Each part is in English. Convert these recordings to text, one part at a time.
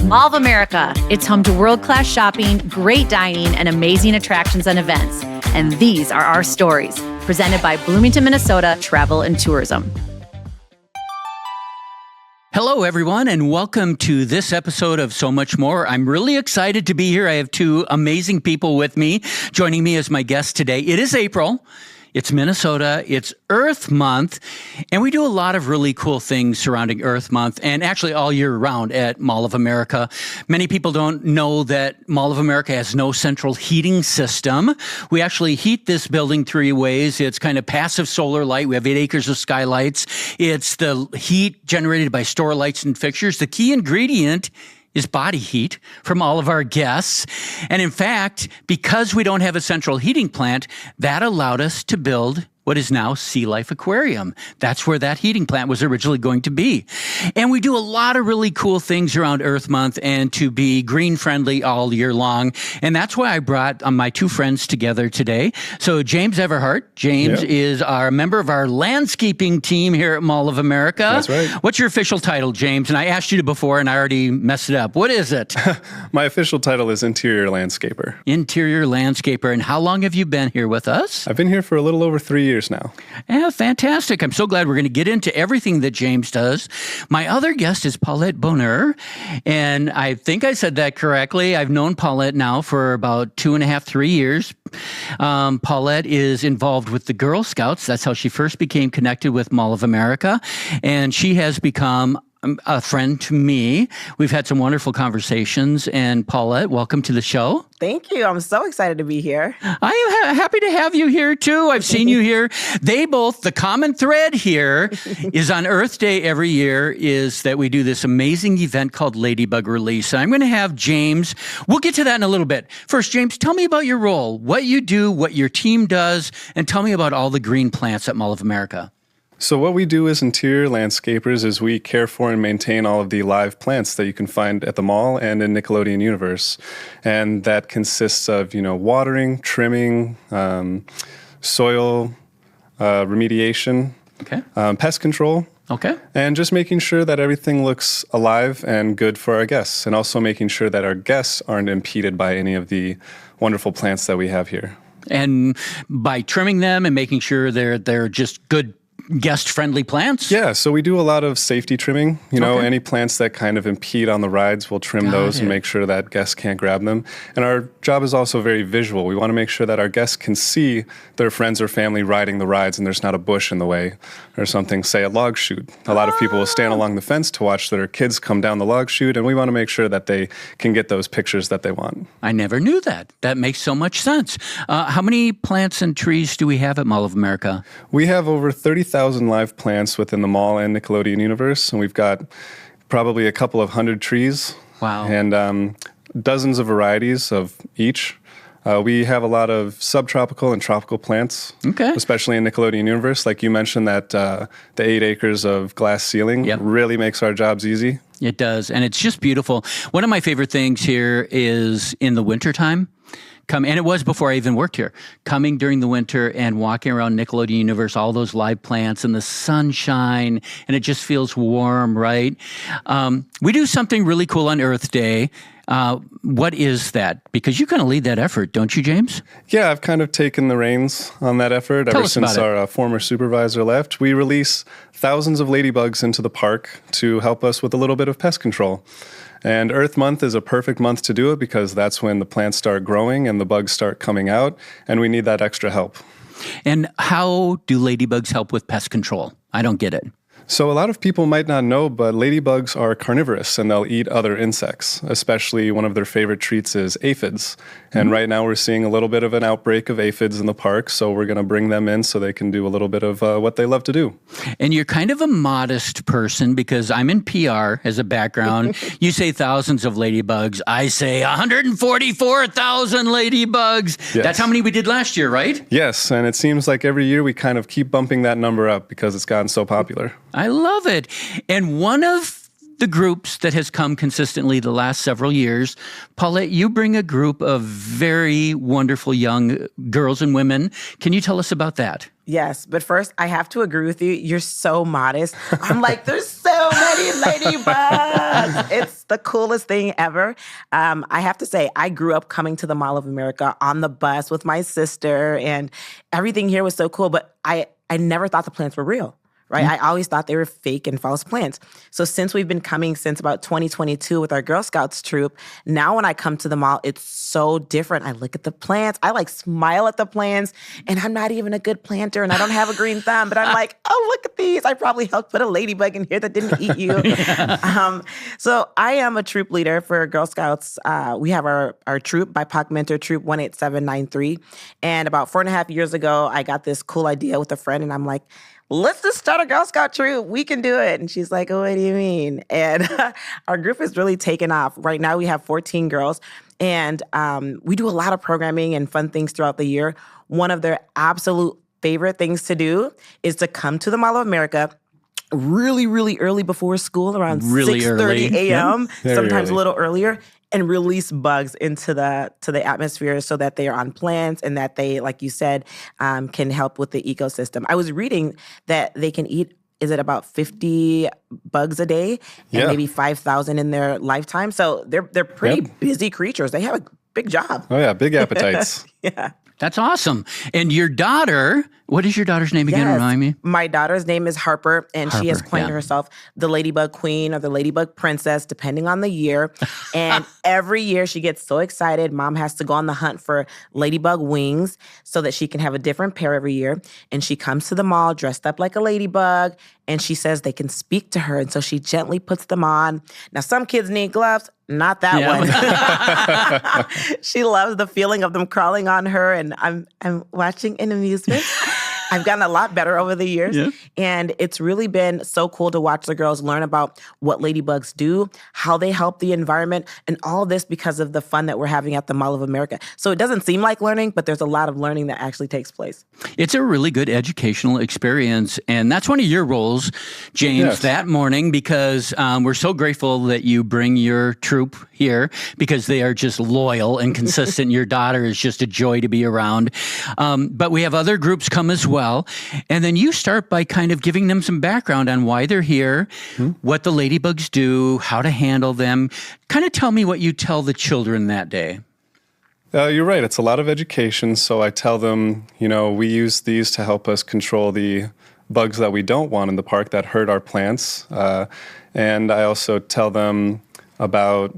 Mall of America. It's home to world-class shopping, great dining, and amazing attractions and events. And these are our stories, presented by Bloomington, Minnesota Travel and Tourism. Hello, everyone, and welcome to this episode of So Much More. I'm really excited to be here. I have two amazing people with me. Joining me as my guest today. It is April. It's Minnesota. It's Earth Month, and we do a lot of really cool things surrounding Earth Month, and actually all year round at Mall of America. Many people don't know that Mall of America has no central heating system. We actually heat this building three ways. It's kind of passive solar light. We have 8 acres of skylights. It's the heat generated by store lights and fixtures. The key ingredient is body heat from all of our guests. And in fact, because we don't have a central heating plant, that allowed us to build what is now Sea Life Aquarium. That's where that heating plant was originally going to be. And we do a lot of really cool things around Earth Month and to be green friendly all year long. And that's why I brought my two friends together today. So James Everhart. James is our member of our landscaping team here at Mall of America. That's right. What's your official title, James? And I asked you before and I already messed it up. What is it? My official title is Interior Landscaper. Interior Landscaper. And how long have you been here with us? I've been here for a little over 3 years now. Yeah, fantastic. I'm so glad we're going to get into everything that James does. My other guest is Paulette Bonneur, and I think I said that correctly. I've known Paulette now for about 2.5, 3 years. Paulette is involved with the Girl Scouts. That's how she first became connected with Mall of America, and she has become a friend to me. We've had some wonderful conversations, and Paulette, welcome to the show. Thank you. I'm so excited to be here. I am happy to have you here, too. I've seen you here. The common thread here is on Earth Day every year is that we do this amazing event called Ladybug Release. And I'm going to have James, we'll get to that in a little bit. First, James, tell me about your role, what you do, what your team does, and tell me about all the green plants at Mall of America. So what we do as interior landscapers is we care for and maintain all of the live plants that you can find at the mall and in Nickelodeon Universe. And that consists of, watering, trimming, soil remediation, pest control. Okay. And just making sure that everything looks alive and good for our guests, and also making sure that our guests aren't impeded by any of the wonderful plants that we have here. And by trimming them and making sure they're just good guest-friendly plants? Yeah, so we do a lot of safety trimming. Any plants that kind of impede on the rides, we'll trim those and make sure that guests can't grab them. And our job is also very visual. We want to make sure that our guests can see their friends or family riding the rides and there's not a bush in the way or something, say a log chute. A lot of people will stand along the fence to watch their kids come down the log chute, and we want to make sure that they can get those pictures that they want. I never knew that. That makes so much sense. How many plants and trees do we have at Mall of America? We have over 30,000 live plants within the mall and Nickelodeon Universe, and we've got probably a couple of 100 trees. Wow. And dozens of varieties of each. We have a lot of subtropical and tropical plants, especially in Nickelodeon Universe. Like you mentioned, that the 8 acres of glass ceiling really makes our jobs easy. It does, and it's just beautiful. One of my favorite things here is in the wintertime. And it was before I even worked here, coming during the winter and walking around Nickelodeon Universe, all those live plants and the sunshine, and it just feels warm, right? We do something really cool on Earth Day. What is that? Because you kind of lead that effort, don't you, James? Yeah, I've kind of taken the reins on that effort ever since our former supervisor left. We release thousands of ladybugs into the park to help us with a little bit of pest control. And Earth Month is a perfect month to do it because that's when the plants start growing and the bugs start coming out, and we need that extra help. And how do ladybugs help with pest control? I don't get it. So a lot of people might not know, but ladybugs are carnivorous and they'll eat other insects, especially one of their favorite treats is aphids. And right now we're seeing a little bit of an outbreak of aphids in the park, so we're going to bring them in so they can do a little bit of what they love to do. And you're kind of a modest person because I'm in PR as a background. You say thousands of ladybugs. I say 144,000 ladybugs. Yes. That's how many we did last year, right? Yes, and it seems like every year we kind of keep bumping that number up because it's gotten so popular. I love it. And one of the groups that has come consistently the last several years, Paulette, you bring a group of very wonderful young girls and women. Can you tell us about that? Yes, but first, I have to agree with you. You're so modest. I'm like, there's so many Ladybugs. It's the coolest thing ever. I have to say, I grew up coming to the Mall of America on the bus with my sister, and everything here was so cool, but I never thought the plants were real. Right? I always thought they were fake and false plants. So since we've been coming since about 2022 with our Girl Scouts troop, now when I come to the mall, it's so different. I look at the plants, I like smile at the plants, and I'm not even a good planter and I don't have a green thumb, but I'm like, oh, look at these. I probably helped put a ladybug in here that didn't eat you. So I am a troop leader for Girl Scouts. We have our troop, BIPOC Mentor Troop 18793. And about 4.5 years ago, I got this cool idea with a friend, and I'm like, let's just start a Girl Scout troop. We can do it. And she's like, oh, what do you mean? And our group has really taken off. Right now we have 14 girls, and we do a lot of programming and fun things throughout the year. One of their absolute favorite things to do is to come to the Mall of America really, really early before school, around 6:30 a.m., sometimes a little earlier, and release bugs into the atmosphere so that they are on plants and that they, like you said, can help with the ecosystem. I was reading that they can eat, is it about 50 bugs a day and maybe 5,000 in their lifetime? So they're pretty busy creatures. They have a big job. Oh, yeah, big appetites. Yeah. That's awesome. And your daughter, what is your daughter's name again? Remind me. My daughter's name is Harper, and she has coined herself the Ladybug Queen or the Ladybug Princess, depending on the year. And every year she gets so excited. Mom has to go on the hunt for ladybug wings so that she can have a different pair every year. And she comes to the mall dressed up like a ladybug, and she says they can speak to her. And so she gently puts them on. Now, some kids need gloves. Not that one. She loves the feeling of them crawling on her, and I'm watching in amusement. I've gotten a lot better over the years, and it's really been so cool to watch the girls learn about what ladybugs do, how they help the environment, and all this because of the fun that we're having at the Mall of America. So it doesn't seem like learning, but there's a lot of learning that actually takes place. It's a really good educational experience, and that's one of your roles, James, that morning, because we're so grateful that you bring your troop here because they are just loyal and consistent. Your daughter is just a joy to be around. But we have other groups come as well. And then you start by kind of giving them some background on why they're here, what the ladybugs do, how to handle them. Kind of tell me what you tell the children that day. You're right. It's a lot of education. So I tell them, we use these to help us control the bugs that we don't want in the park that hurt our plants. And I also tell them about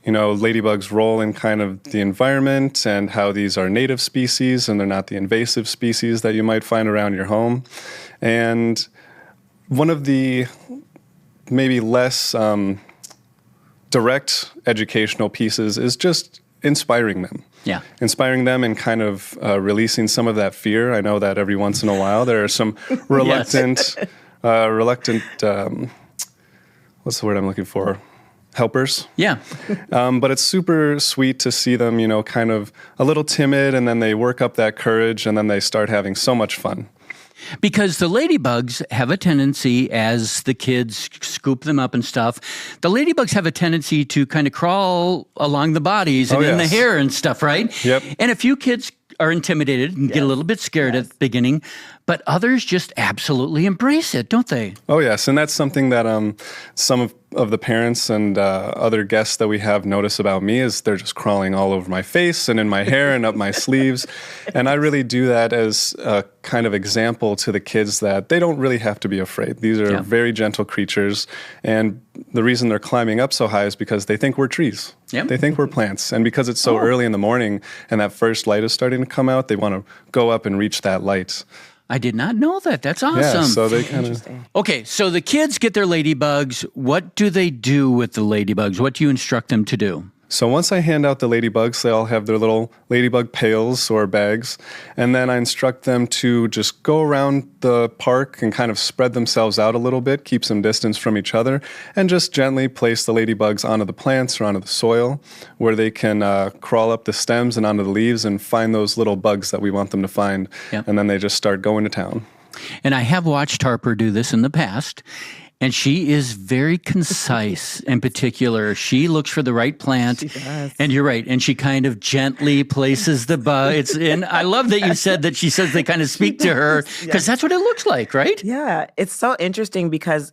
ladybug's role in kind of the environment and how these are native species and they're not the invasive species that you might find around your home. And one of the maybe less direct educational pieces is just inspiring them. Yeah. Inspiring them and kind of releasing some of that fear. I know that every once in a while there are some reluctant, what's the word I'm looking for? Helpers. Yeah. But it's super sweet to see them, kind of a little timid, and then they work up that courage, and then they start having so much fun. Because the ladybugs have a tendency, as the kids scoop them up and stuff, the ladybugs have a tendency to kind of crawl along the bodies and in the hair and stuff, right? Yep. And a few kids are intimidated and get a little bit scared at the beginning, but others just absolutely embrace it, don't they? Oh, yes. And that's something that some of the parents and other guests that we have notice about me is they're just crawling all over my face and in my hair and up my sleeves. And I really do that as a kind of example to the kids that they don't really have to be afraid. These are very gentle creatures. And the reason they're climbing up so high is because they think we're trees. Yep. They think we're plants. And because it's so early in the morning and that first light is starting to come out, they want to go up and reach that light. I did not know that. That's awesome. Yeah, so they kind of... Okay, so the kids get their ladybugs. What do they do with the ladybugs? What do you instruct them to do? So once I hand out the ladybugs, they all have their little ladybug pails or bags, and then I instruct them to just go around the park and kind of spread themselves out a little bit, keep some distance from each other, and just gently place the ladybugs onto the plants or onto the soil where they can crawl up the stems and onto the leaves and find those little bugs that we want them to find, and then they just start going to town. And I have watched Harper do this in the past, And she is very concise and particular. She looks for the right plant. She does. And you're right. And she kind of gently places the bug. And I love that you said that she says they kind of speak to her, because that's what it looks like, right? Yeah, it's so interesting because,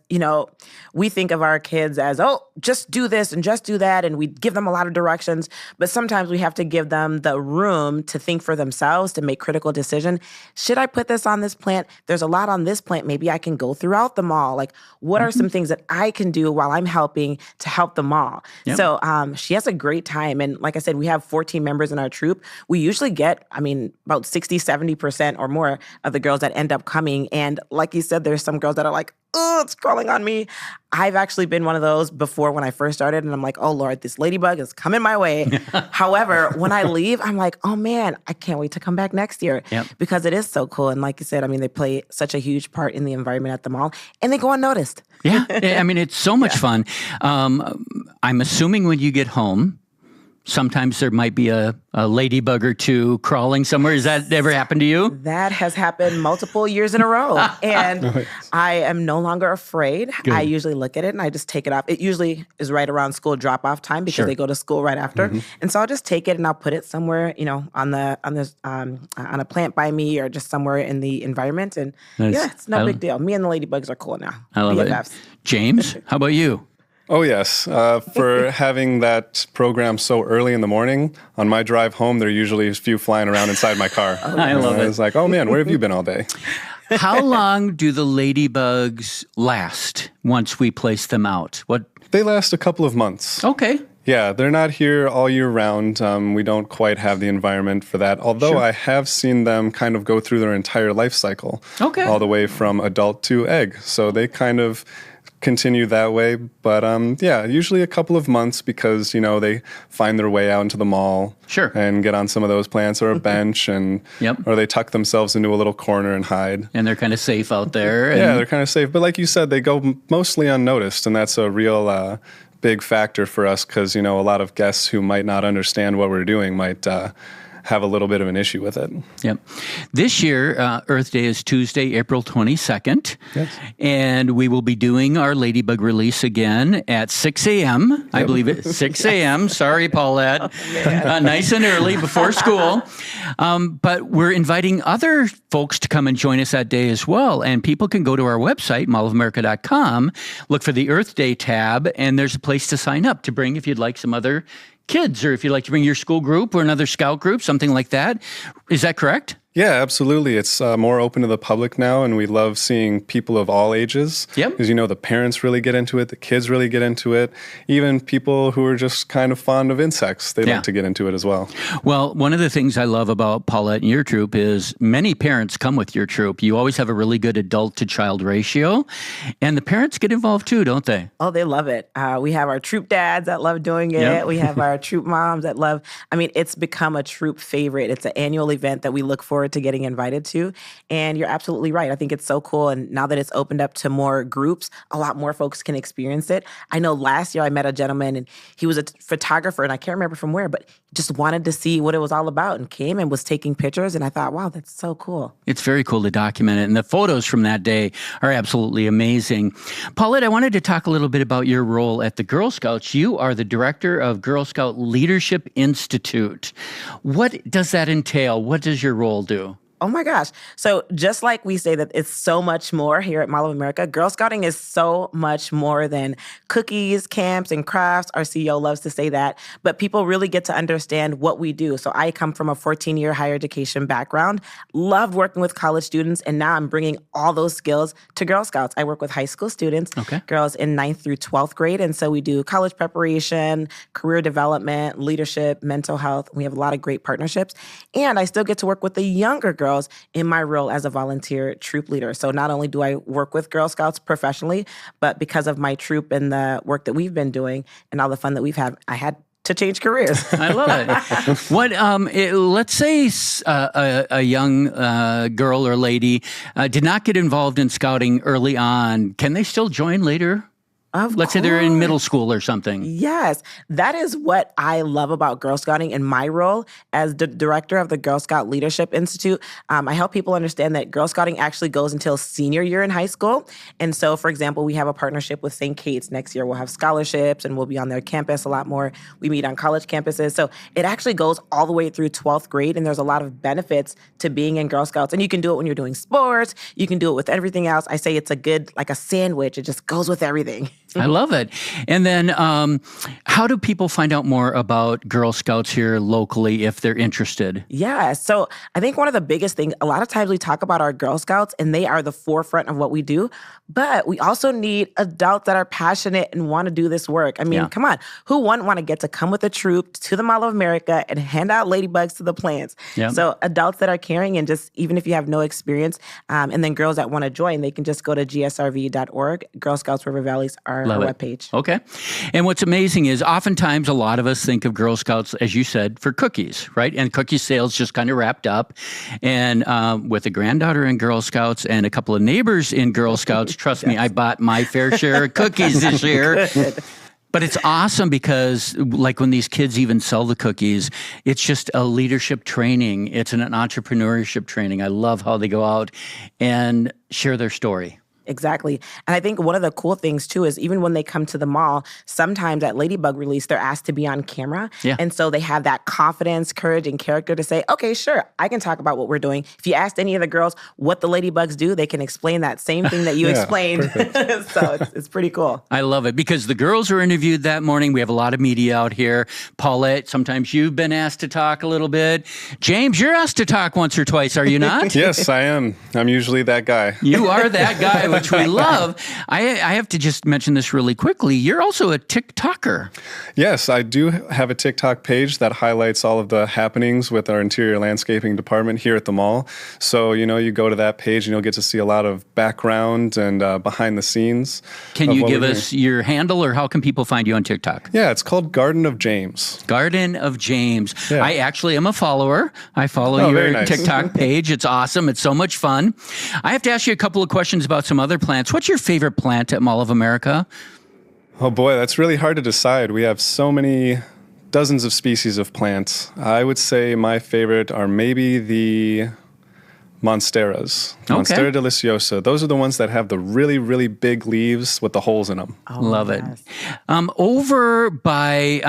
we think of our kids as, just do this and just do that, and we give them a lot of directions, but sometimes we have to give them the room to think for themselves, to make critical decision. Should I put this on this plant? There's a lot on this plant. Maybe I can go throughout them all. Like, what are some things that I can do while I'm helping to help them all? Yep. So she has a great time. And like I said, we have 14 members in our troop. We usually get, about 60, 70% or more of the girls that end up coming. And like you said, there's some girls that are like, oh, it's crawling on me. I've actually been one of those before when I first started, and I'm like, oh, Lord, this ladybug is coming my way. However, when I leave, I'm like, oh, man, I can't wait to come back next year because it is so cool. And like you said, they play such a huge part in the environment at the mall, and they go unnoticed. Yeah, it's so much fun. I'm assuming when you get home, sometimes there might be a ladybug or two crawling somewhere. Has that ever happened to you? That has happened multiple years in a row. And I am no longer afraid. Good. I usually look at it and I just take it off. It usually is right around school drop-off time because they go to school right after. And so I'll just take it and I'll put it somewhere, on a plant by me or just somewhere in the environment. And it's no big deal. Me and the ladybugs are cool now. I love it. James, how about you? Oh, yes. For having that program so early in the morning, on my drive home, there are usually a few flying around inside my car. I love it. It's like, oh, man, where have you been all day? How long do the ladybugs last once we place them out? They last a couple of months. Okay. Yeah, they're not here all year round. We don't quite have the environment for that, although I have seen them kind of go through their entire life cycle. Okay. All the way from adult to egg. So they kind of continue that way. But usually a couple of months because, they find their way out into the mall and get on some of those plants or a bench or they tuck themselves into a little corner and hide. And they're kind of safe out there. Yeah, they're kind of safe. But like you said, they go mostly unnoticed, and that's a real big factor for us because, a lot of guests who might not understand what we're doing might have a little bit of an issue with it. Yep. This year, Earth Day is Tuesday, April 22nd. Yes. And we will be doing our Ladybug release again at 6 a.m. I believe it's 6 a.m. Sorry, Paulette. Nice and early before school. But we're inviting other folks to come and join us that day as well. And people can go to our website, mallofamerica.com, look for the Earth Day tab, and there's a place to sign up to bring if you'd like some other kids, or if you'd like to bring your school group or another scout group, something like that. Is that correct? Yeah, absolutely. It's more open to the public now, and we love seeing people of all ages. Yep. Because, the parents really get into it, the kids really get into it, even people who are just kind of fond of insects, they like to get into it as well. Well, one of the things I love about Paulette and your troop is many parents come with your troop. You always have a really good adult-to-child ratio, and the parents get involved too, don't they? Oh, they love it. We have our troop dads that love doing it. Yep. We have our troop moms that love, it's become a troop favorite. It's an annual event that we look forward to getting invited to. And you're absolutely right. I think it's so cool. And now that it's opened up to more groups, a lot more folks can experience it. I know last year I met a gentleman and he was a photographer, and I can't remember from where, but just wanted to see what it was all about and came and was taking pictures. And I thought, wow, that's so cool. It's very cool to document it. And the photos from that day are absolutely amazing. Paulette, I wanted to talk a little bit about your role at the Girl Scouts. You are the director of Girl Scout Leadership Institute. What does that entail? What does your role do? Oh my gosh. So just like we say that it's so much more here at Mall of America, Girl Scouting is so much more than cookies, camps, and crafts. Our CEO loves to say that, but people really get to understand what we do. So I come from a 14-year higher education background, loved working with college students, and now I'm bringing all those skills to Girl Scouts. I work with high school students, girls in 9th through 12th grade, and so we do college preparation, career development, leadership, mental health. We have a lot of great partnerships, and I still get to work with the younger girls in my role as a volunteer troop leader. So not only do I work with Girl Scouts professionally, but because of my troop and the work that we've been doing and all the fun that we've had, I had to change careers. I love it. Let's say a young girl or lady did not get involved in scouting early on. Can they still join later Let's say they're in middle school or something. Yes, that is what I love about Girl Scouting in my role as the director of the Girl Scout Leadership Institute. I help people understand that Girl Scouting actually goes until senior year in high school. And so, for example, we have a partnership with St. Kate's. Next year we'll have scholarships and we'll be on their campus a lot more. We meet on college campuses. So it actually goes all the way through 12th grade, and there's a lot of benefits to being in Girl Scouts. And you can do it when you're doing sports. You can do it with everything else. I say it's a good, like a sandwich. It just goes with everything. I love it. And then how do people find out more about Girl Scouts here locally if they're interested? Yeah. So I think one of the biggest things, a lot of times we talk about our Girl Scouts and they are the forefront of what we do, but we also need adults that are passionate and want to do this work. I mean, come on. Who wouldn't want to get to come with a troop to the Mall of America and hand out ladybugs to the plants? Yep. So adults that are caring, and just even if you have no experience, and then girls that want to join, they can just go to gsrv.org. Girl Scouts River Valleys are our webpage. Okay. And what's amazing is oftentimes a lot of us think of Girl Scouts, as you said, for cookies, right? And cookie sales just kind of wrapped up. And with a granddaughter in Girl Scouts and a couple of neighbors in Girl Scouts, trust me, I bought my fair share of cookies this year. But it's awesome because, like, when these kids even sell the cookies, it's just a leadership training. It's an entrepreneurship training. I love how they go out and share their story. Exactly. And I think one of the cool things, too, is even when they come to the mall, sometimes at Ladybug release, they're asked to be on camera. Yeah. And so they have that confidence, courage, and character to say, okay, sure, I can talk about what we're doing. If you asked any of the girls what the Ladybugs do, they can explain that same thing that you explained. So it's pretty cool. I love it because the girls were interviewed that morning. We have a lot of media out here. Paulette, sometimes you've been asked to talk a little bit. James, you're asked to talk once or twice, are you not? Yes, I am. I'm usually that guy. You are that guy, which we love. I have to just mention this really quickly. You're also a TikToker. Yes, I do have a TikTok page that highlights all of the happenings with our interior landscaping department here at the mall. So, you go to that page and you'll get to see a lot of background and behind the scenes. Can you give us your handle, or how can people find you on TikTok? Yeah, it's called Garden of James. Garden of James. Yeah. I actually am a follower. I follow your TikTok page. It's awesome. It's so much fun. I have to ask you a couple of questions about some other plants. What's your favorite plant at Mall of America? Oh boy, that's really hard to decide. We have so many dozens of species of plants. I would say my favorite are maybe the Monsteras. Monstera deliciosa. Those are the ones that have the really, really big leaves with the holes in them. Oh, love it. Over by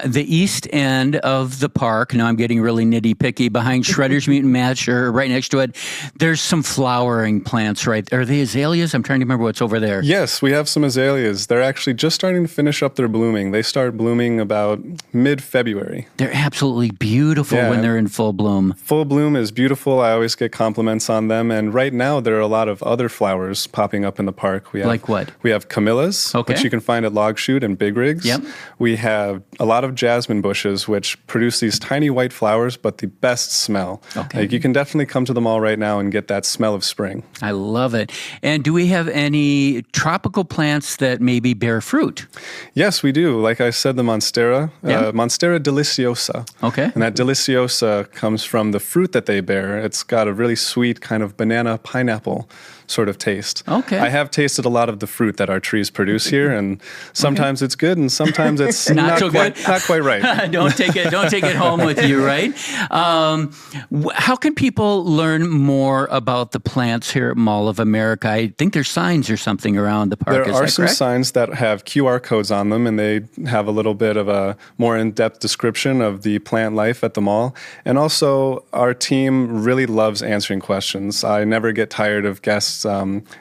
the east end of the park, now I'm getting really nitty-picky, behind Shredder's Mutant Masher, right next to it, there's some flowering plants, right? Are they azaleas? I'm trying to remember what's over there. Yes, we have some azaleas. They're actually just starting to finish up their blooming. They start blooming about mid-February. They're absolutely beautiful when they're in full bloom. Full bloom is beautiful. I always get compliments on them. And right now, there are a lot of other flowers popping up in the park. We have, like what? We have camellias, which you can find at Log Chute and Big Rigs. Yep. We have a lot of jasmine bushes, which produce these tiny white flowers, but the best smell. Okay. Like, you can definitely come to the mall right now and get that smell of spring. I love it. And do we have any tropical plants that maybe bear fruit? Yes, we do. Like I said, the Monstera, Monstera deliciosa. Okay. And that deliciosa comes from the fruit that they bear. It's got a really sweet kind of banana pineapple sort of taste. Okay. I have tasted a lot of the fruit that our trees produce here, and sometimes it's good, and sometimes it's not so quite, good. Not quite right. Don't take it home with you, right? How can people learn more about the plants here at Mall of America? I think there's signs or something around the park. There are some signs that have QR codes on them, and they have a little bit of a more in-depth description of the plant life at the mall. And also, our team really loves answering questions. I never get tired of guests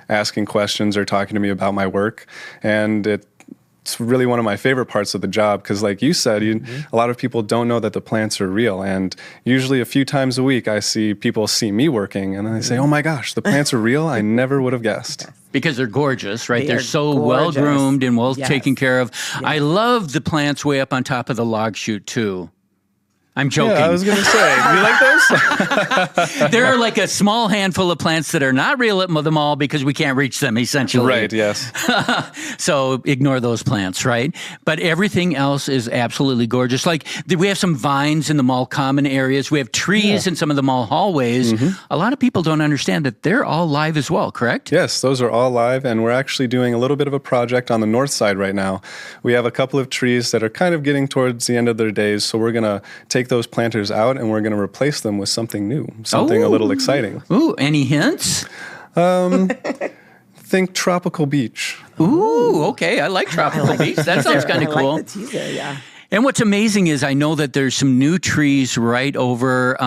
asking questions or talking to me about my work. And it's really one of my favorite parts of the job because, like you said, a lot of people don't know that the plants are real. And usually a few times a week, I see people see me working, and they say, oh my gosh, the plants are real? I never would have guessed. Because they're gorgeous, right? They're so well-groomed and well taken care of. Yes. I love the plants way up on top of the log chute, too. I'm joking. Yeah, I was going to say, you like those? There are like a small handful of plants that are not real at the mall because we can't reach them, essentially. Right, yes. So ignore those plants, right? But everything else is absolutely gorgeous. Like we have some vines in the mall common areas. We have trees in some of the mall hallways. A lot of people don't understand that they're all live as well, correct? Yes, those are all live, and we're actually doing a little bit of a project on the north side right now. We have a couple of trees that are kind of getting towards the end of their days, so we're going to take those planters out and we're going to replace them with something new, something a little exciting. Ooh, any hints? Think tropical beach. Ooh, okay. I like tropical beach. That sounds kind of cool. I like the teaser, yeah. And what's amazing is I know that there's some new trees right over.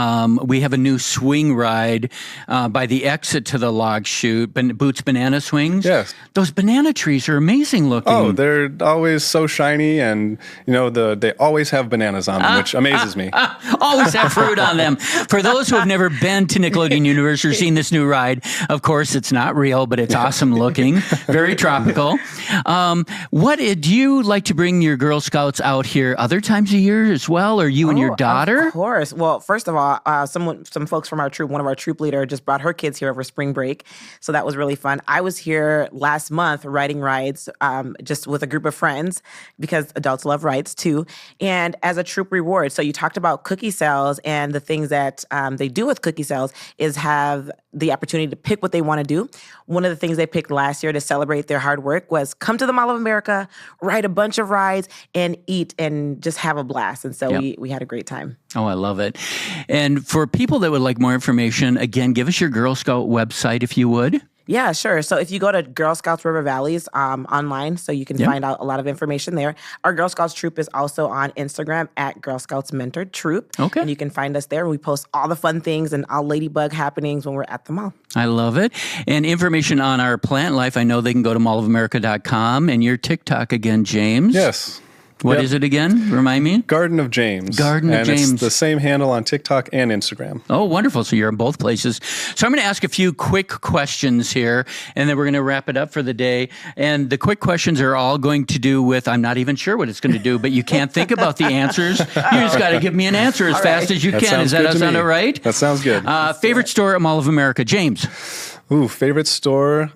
We have a new swing ride by the exit to the log chute, Boots Banana Swings. Yes. Those banana trees are amazing looking. Oh, they're always so shiny, and they always have bananas on them, which amazes me. Always have fruit on them. For those who have never been to Nickelodeon Universe or seen this new ride, of course, it's not real, but it's awesome looking. Very tropical. What do you like to bring your Girl Scouts out here other times a year as well, or you and your daughter? Of course. Well, first of all, some folks from our troop, one of our troop leader just brought her kids here over spring break. So that was really fun. I was here last month riding rides just with a group of friends because adults love rides too. And as a troop reward, so you talked about cookie sales, and the things that they do with cookie sales is have the opportunity to pick what they want to do. One of the things they picked last year to celebrate their hard work was come to the Mall of America, ride a bunch of rides, and eat and just have a blast. And so we had a great time. Oh, I love it. And for people that would like more information, again, give us your Girl Scout website if you would. Yeah, sure. So if you go to Girl Scouts River Valleys online, so you can find out a lot of information there. Our Girl Scouts troop is also on Instagram at Girl Scouts Mentored Troop. Okay. And you can find us there. We post all the fun things and all Ladybug happenings when we're at the mall. I love it. And information on our plant life, I know they can go to mallofamerica.com. And your TikTok again, James. Yes. What is it again? Remind me. Garden of James. Garden of James. And it's the same handle on TikTok and Instagram. Oh, wonderful. So you're in both places. So I'm going to ask a few quick questions here, and then we're going to wrap it up for the day. And the quick questions are all going to do with, I'm not even sure what it's going to do, but you can't think about the answers. You just got to give me an answer as fast as you can. Does that sound all right? That sounds good. Favorite store at Mall of America? James. Ooh, favorite store?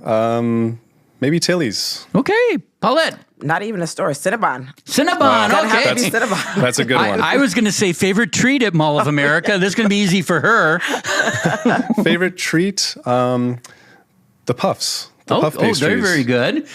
Maybe Tilly's. Okay. Paulette. Not even a store, Cinnabon. Cinnabon, Gotta okay. have to be Cinnabon. That's a good one. I was going to say favorite treat at Mall of America. This is going to be easy for her. Favorite treat? The puffs. The puff pastries. Very, very good.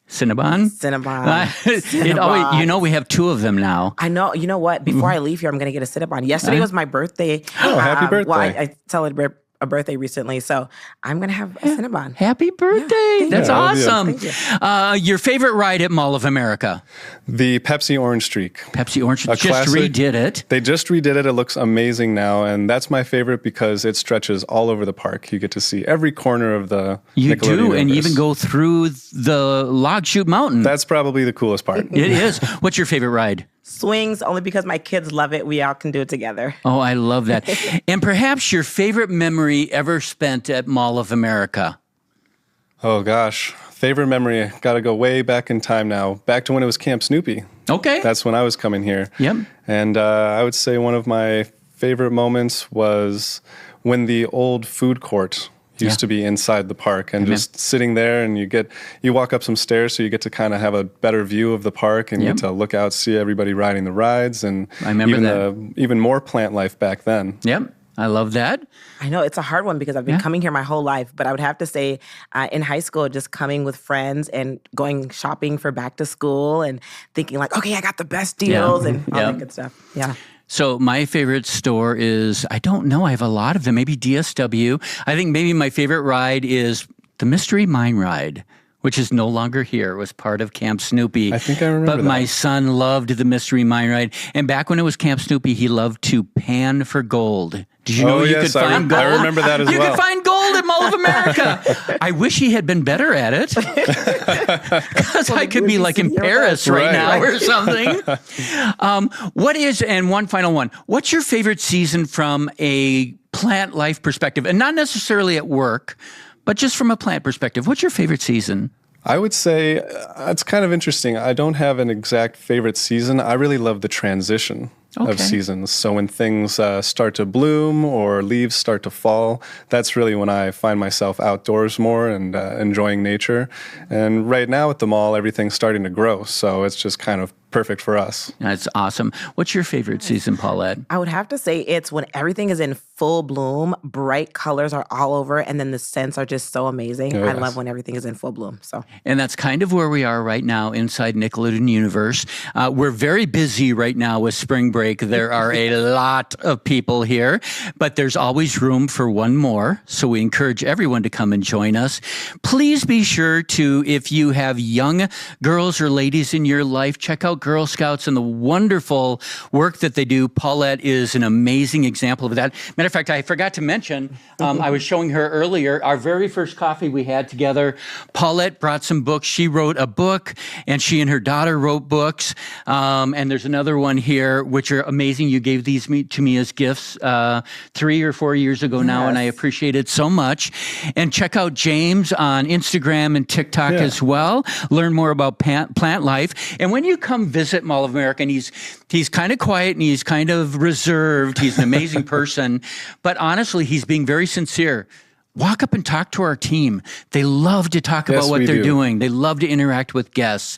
Cinnabon. Cinnabon. We have two of them now. I know. You know what? Before I leave here, I'm going to get a Cinnabon. Yesterday was my birthday. Oh, happy birthday. Well, I celebrated a birthday recently, so I'm going to have a Cinnabon. Happy birthday. Yeah, That's awesome. Thank you. Your favorite ride at Mall of America? The Pepsi Orange Streak. Pepsi Orange Streak. Just classic. redid it. They just redid it. It looks amazing now, and that's my favorite because it stretches all over the park. You get to see every corner of the You Nickelodeon do, universe. and even go through the Log Chute Mountain. That's probably the coolest part. It is. What's your favorite ride? Swings, only because my kids love it. We all can do it together. Oh, I love that. And perhaps your favorite memory ever spent at Mall of America? Oh, gosh. Favorite memory. Got to go way back in time now. Back to when it was Camp Snoopy. Okay. That's when I was coming here. Yep. And I would say one of my favorite moments was when the old food court used to be inside the park, and just sitting there, and you walk up some stairs, so you get to kind of have a better view of the park, and you get to look out, see everybody riding the rides, and I remember even more plant life back then. Yep. I love that. I know it's a hard one because I've been coming here my whole life, but I would have to say in high school, just coming with friends and going shopping for back to school and thinking like, okay, I got the best deals and all that good stuff. Yeah. So my favorite store is, I don't know, I have a lot of them, maybe DSW. I think maybe my favorite ride is the Mystery Mine Ride, which is no longer here. It was part of Camp Snoopy. I think I remember But my son loved the Mystery Mine Ride. And back when it was Camp Snoopy, he loved to pan for gold. Did you know you could find gold? I remember that as well. You could find gold at Mall of America. I wish he had been better at it. Because I could be like in Paris right now or something. And one final one, what's your favorite season from a plant life perspective? And not necessarily at work, but just from a plant perspective. What's your favorite season? I would say it's kind of interesting. I don't have an exact favorite season. I really love the transition of seasons. So when things start to bloom or leaves start to fall, that's really when I find myself outdoors more and enjoying nature. And right now at the mall, everything's starting to grow. So it's just kind of perfect for us. That's awesome. What's your favorite season, Paulette? I would have to say it's when everything is in full bloom, bright colors are all over, and then the scents are just so amazing. Oh, I yes. love when everything is in full bloom. So, And that's kind of where we are right now inside Nickelodeon Universe. We're very busy right now with spring break. There are a lot of people here, but there's always room for one more. So we encourage everyone to come and join us. Please be sure to, if you have young girls or ladies in your life, check out Girl Scouts and the wonderful work that they do. Paulette is an amazing example of that. Matter of fact, I forgot to mention, I was showing her earlier, our very first coffee we had together, Paulette brought some books. She wrote a book, and she and her daughter wrote books. And there's another one here, which are amazing. You gave these to me as gifts 3 or 4 years ago now, and I appreciate it so much. And check out James on Instagram and TikTok as well. Learn more about plant life. And when you come visit Mall of America, and he's kind of quiet and he's kind of reserved. He's an amazing person, but honestly, he's being very sincere. Walk up and talk to our team. They love to talk about what they're doing. They love to interact with guests.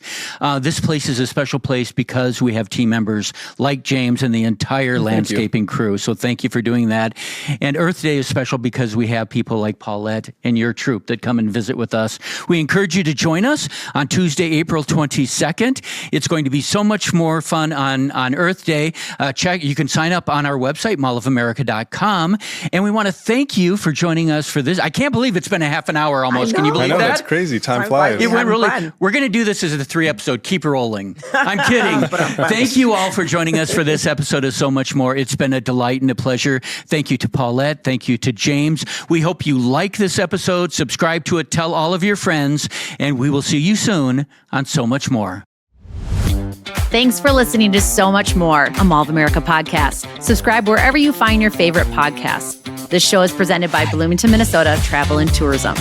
This place is a special place because we have team members like James and the entire landscaping crew. So thank you for doing that. And Earth Day is special because we have people like Paulette and your troop that come and visit with us. We encourage you to join us on Tuesday, April 22nd. It's going to be so much more fun on Earth Day. You can sign up on our website, mallofamerica.com. And we want to thank you for joining us for this. I can't believe it's been a half an hour almost. Can you believe that? I know, that's crazy. Time flies. It went really fun. We're going to do this as a 3-episode. Keep rolling. I'm kidding. Thank you all for joining us for this episode of So Much More. It's been a delight and a pleasure. Thank you to Paulette. Thank you to James. We hope you like this episode. Subscribe to it. Tell all of your friends. And we will see you soon on So Much More. Thanks for listening to So Much More, a Mall of America podcast. Subscribe wherever you find your favorite podcasts. This show is presented by Bloomington, Minnesota Travel and Tourism.